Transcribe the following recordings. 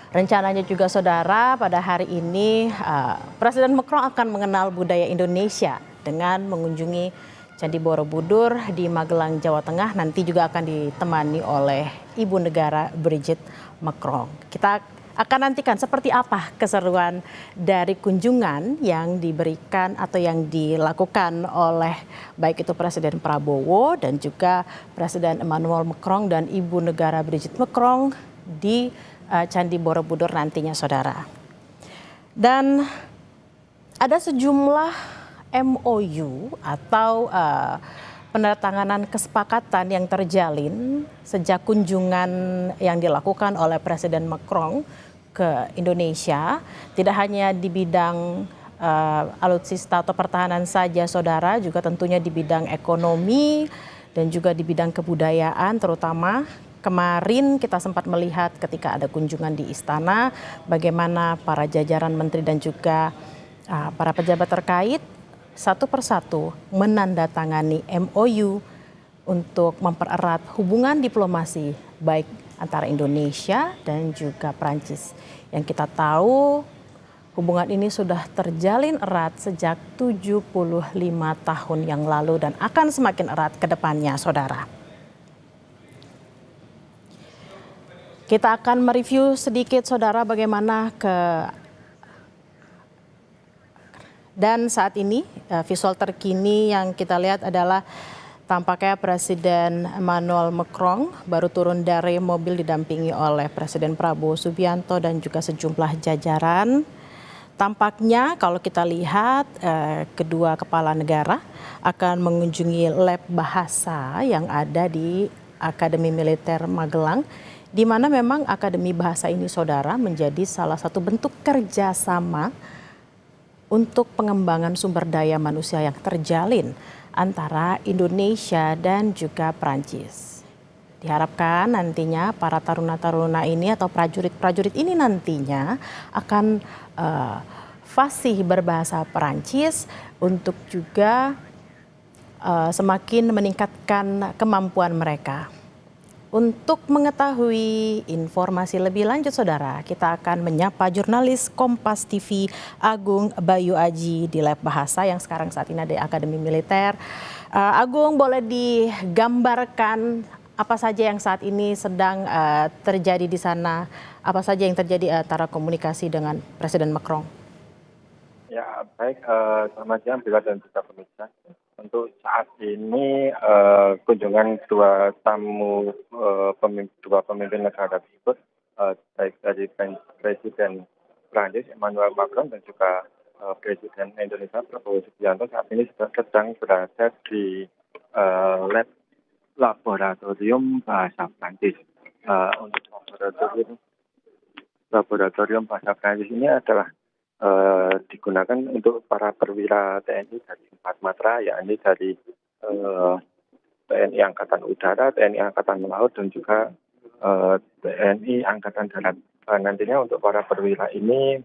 Rencananya juga saudara pada hari ini Presiden Macron akan mengenal budaya Indonesia dengan mengunjungi Candi Borobudur di Magelang, Jawa Tengah. Nanti juga akan ditemani oleh Ibu Negara Brigitte Macron. Kita akan nantikan seperti apa keseruan dari kunjungan yang diberikan atau yang dilakukan oleh baik itu Presiden Prabowo dan juga Presiden Emmanuel Macron dan Ibu Negara Brigitte Macron di Candi Borobudur nantinya saudara. Dan ada sejumlah MOU atau penandatanganan kesepakatan yang terjalin sejak kunjungan yang dilakukan oleh Presiden Macron ke Indonesia, tidak hanya di bidang alutsista atau pertahanan saja saudara, juga tentunya di bidang ekonomi dan juga di bidang kebudayaan terutama. Kemarin kita sempat melihat ketika ada kunjungan di istana bagaimana para jajaran menteri dan juga para pejabat terkait satu persatu menandatangani MOU untuk mempererat hubungan diplomasi baik antara Indonesia dan juga Prancis. Yang kita tahu hubungan ini sudah terjalin erat sejak 75 tahun yang lalu dan akan semakin erat ke depannya saudara. Kita akan mereview sedikit saudara bagaimana dan saat ini visual terkini yang kita lihat adalah tampaknya Presiden Emmanuel Macron baru turun dari mobil didampingi oleh Presiden Prabowo Subianto dan juga sejumlah jajaran. Tampaknya kalau kita lihat kedua kepala negara akan mengunjungi lab bahasa yang ada di Akademi Militer Magelang, di mana memang Akademi Bahasa ini saudara menjadi salah satu bentuk kerjasama untuk pengembangan sumber daya manusia yang terjalin antara Indonesia dan juga Prancis. Diharapkan nantinya para taruna-taruna ini atau prajurit-prajurit ini nantinya akan fasih berbahasa Prancis untuk juga semakin meningkatkan kemampuan mereka. Untuk mengetahui informasi lebih lanjut saudara, kita akan menyapa jurnalis Kompas TV Agung Bayu Aji di lab bahasa yang sekarang saat ini ada di Akademi Militer. Agung, boleh digambarkan apa saja yang saat ini sedang terjadi di sana, apa saja yang terjadi antara komunikasi dengan Presiden Macron? Ya baik, selamat siang Bila dan juga pemirsa. Untuk saat ini kunjungan dua tamu dua pemimpin negara tersebut, baik dari Presiden Prancis Emmanuel Macron dan juga Presiden Indonesia Prabowo Subianto saat ini sedang berada di laboratorium bahasa Prancis. Untuk laboratorium bahasa Prancis ini adalah digunakan untuk para perwira TNI dari 4 matra, yakni dari TNI Angkatan Udara, TNI Angkatan Laut, dan juga TNI Angkatan Darat. Nantinya untuk para perwira ini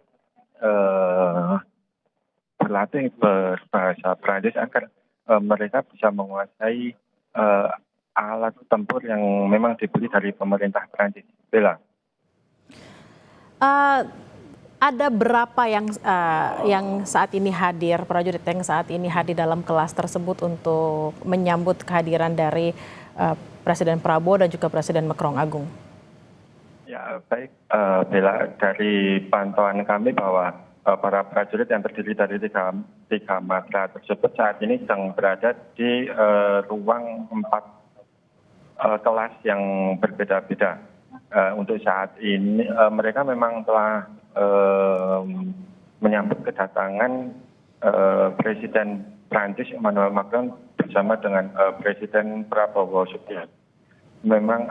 berlatih berbahasa Prancis agar mereka bisa menguasai alat tempur yang memang dibeli dari pemerintah Prancis. Bella. Ada berapa yang saat ini hadir, prajurit yang saat ini hadir dalam kelas tersebut untuk menyambut kehadiran dari Presiden Prabowo dan juga Presiden Macron, Agung? Ya baik, Bella, dari pantauan kami bahwa para prajurit yang terdiri dari tiga matra tersebut saat ini sedang berada di ruang 4 kelas yang berbeda-beda. Untuk saat ini mereka memang telah menyambut kedatangan Presiden Prancis Emmanuel Macron bersama dengan Presiden Prabowo Subianto. Memang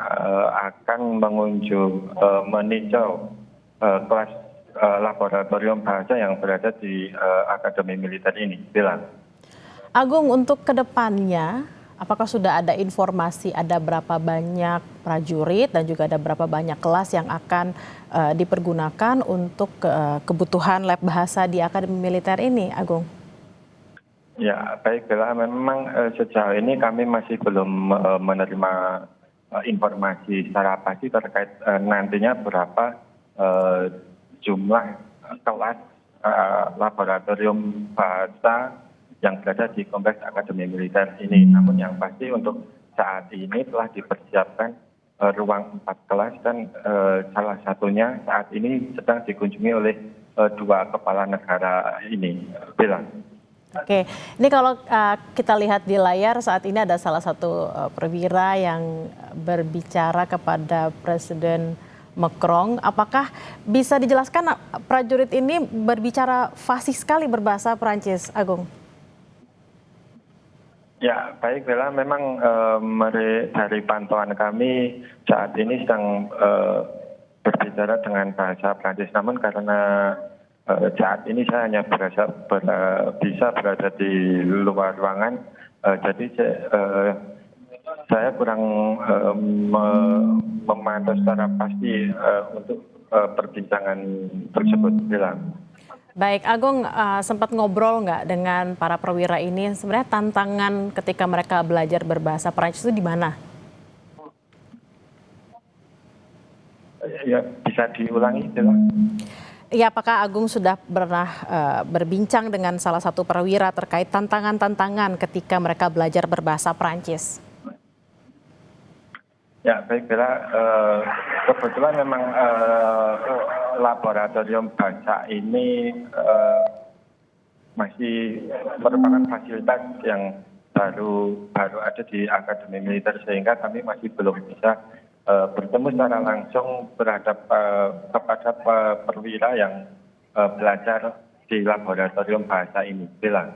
akan meninjau kelas laboratorium bahasa yang berada di Akademi Militer ini. Bila. Agung, untuk kedepannya, apakah sudah ada informasi ada berapa banyak prajurit dan juga ada berapa banyak kelas yang akan dipergunakan untuk kebutuhan lab bahasa di Akademi Militer ini, Agung? Ya, baik Bella, memang sejauh ini kami masih belum menerima informasi secara pasti terkait nantinya berapa eh, jumlah kelas laboratorium bahasa yang berada di Kompleks Akademi Militer ini. Namun yang pasti untuk saat ini telah dipersiapkan ruang 4 kelas dan salah satunya saat ini sedang dikunjungi oleh 2 kepala negara ini. Bella. Oke, ini kalau kita lihat di layar saat ini ada salah satu perwira yang berbicara kepada Presiden Macron. Apakah bisa dijelaskan prajurit ini berbicara fasih sekali berbahasa Perancis, Agung? Ya, baik Bella, memang dari pantauan kami saat ini sedang berbicara dengan bahasa Prancis. Namun karena saat ini saya hanya bisa berada di luar ruangan, jadi saya kurang memantau secara pasti untuk perbincangan tersebut. Bella. Baik, Agung sempat ngobrol nggak dengan para perwira ini? Sebenarnya tantangan ketika mereka belajar berbahasa Perancis itu di mana? Ya, bisa diulangi, Bella? Ya, apakah Agung sudah pernah berbincang dengan salah satu perwira terkait tantangan-tantangan ketika mereka belajar berbahasa Perancis? Ya, baik Bella, kebetulan memang laboratorium bahasa ini masih merupakan fasilitas yang baru ada di Akademi Militer, sehingga kami masih belum bisa bertemu secara langsung kepada perwira yang belajar di laboratorium bahasa ini. Bella.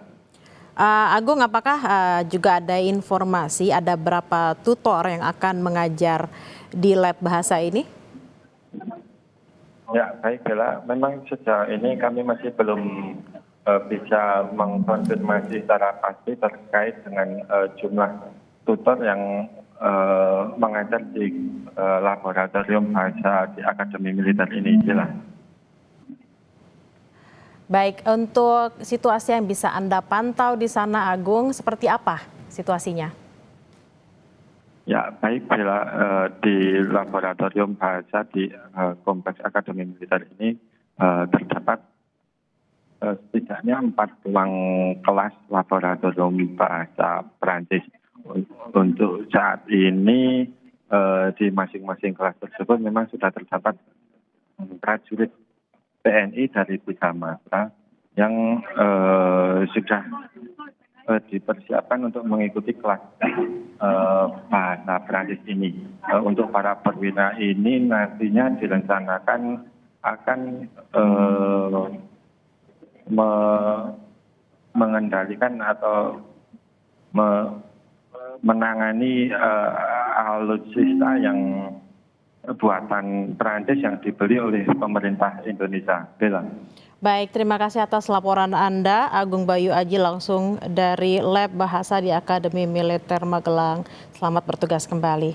Agung, apakah juga ada informasi ada berapa tutor yang akan mengajar di lab bahasa ini? Ya, baik Bella. Memang sejauh ini kami masih belum bisa mengkonfirmasi secara pasti terkait dengan jumlah tutor yang mengajar di laboratorium bahasa di Akademi Militer ini. Bella. Baik, untuk situasi yang bisa Anda pantau di sana, Agung, seperti apa situasinya? Ya, baik Bella, di laboratorium bahasa di Kompleks Akademi Militer ini terdapat setidaknya 4 ruang kelas laboratorium bahasa Perancis. Untuk saat ini di masing-masing kelas tersebut memang sudah terdapat prajurit TNI dari 3 matra yang sudah dipersiapkan untuk mengikuti kelas bahasa Perancis ini. Untuk para perwira ini nantinya direncanakan akan mengendalikan atau menangani alutsista yang buatan Perancis yang dibeli oleh pemerintah Indonesia. Bella. Baik, terima kasih atas laporan Anda, Agung Bayu Aji langsung dari Lab Bahasa di Akademi Militer Magelang. Selamat bertugas kembali.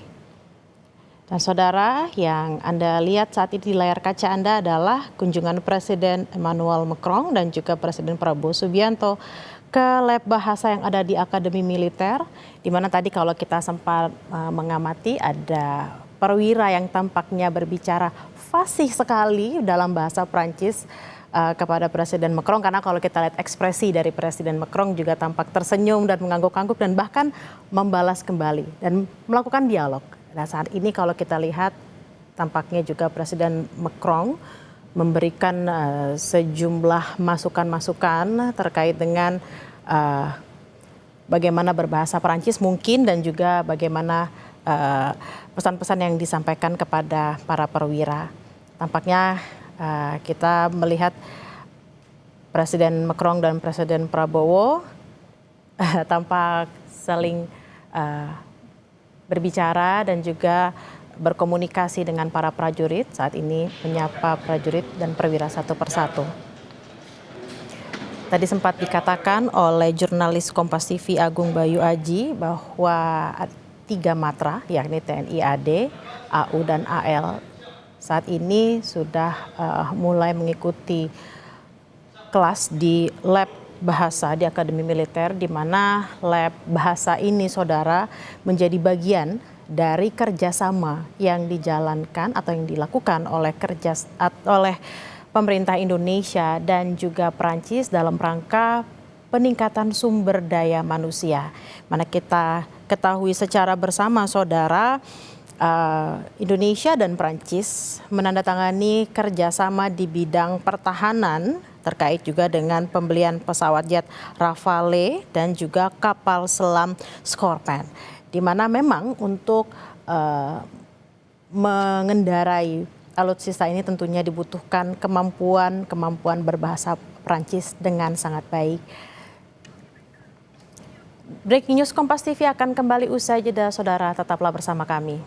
Dan saudara, yang Anda lihat saat ini di layar kaca Anda adalah kunjungan Presiden Emmanuel Macron dan juga Presiden Prabowo Subianto ke Lab Bahasa yang ada di Akademi Militer, di mana tadi kalau kita sempat mengamati ada perwira yang tampaknya berbicara fasih sekali dalam bahasa Prancis kepada Presiden Macron, karena kalau kita lihat ekspresi dari Presiden Macron juga tampak tersenyum dan mengangguk-angguk dan bahkan membalas kembali dan melakukan dialog. Nah, saat ini kalau kita lihat tampaknya juga Presiden Macron memberikan sejumlah masukan-masukan terkait dengan bagaimana berbahasa Perancis mungkin dan juga bagaimana pesan-pesan yang disampaikan kepada para perwira. Tampaknya kita melihat Presiden Macron dan Presiden Prabowo tampak saling berbicara dan juga berkomunikasi dengan para prajurit. Saat ini menyapa prajurit dan perwira satu persatu. Tadi sempat dikatakan oleh jurnalis Kompas TV Agung Bayu Aji bahwa 3 matra, yakni TNI AD, AU, dan AL, saat ini sudah mulai mengikuti kelas di Lab Bahasa di Akademi Militer, di mana Lab Bahasa ini, saudara, menjadi bagian dari kerjasama yang dijalankan atau yang dilakukan oleh pemerintah Indonesia dan juga Perancis dalam rangka peningkatan sumber daya manusia. Mana kita ketahui secara bersama, saudara, Indonesia dan Perancis menandatangani kerjasama di bidang pertahanan terkait juga dengan pembelian pesawat jet Rafale dan juga kapal selam Scorpion, di mana memang untuk mengendarai alutsista ini tentunya dibutuhkan kemampuan berbahasa Perancis dengan sangat baik. Breaking News Kompas TV akan kembali usai jeda, saudara, tetaplah bersama kami.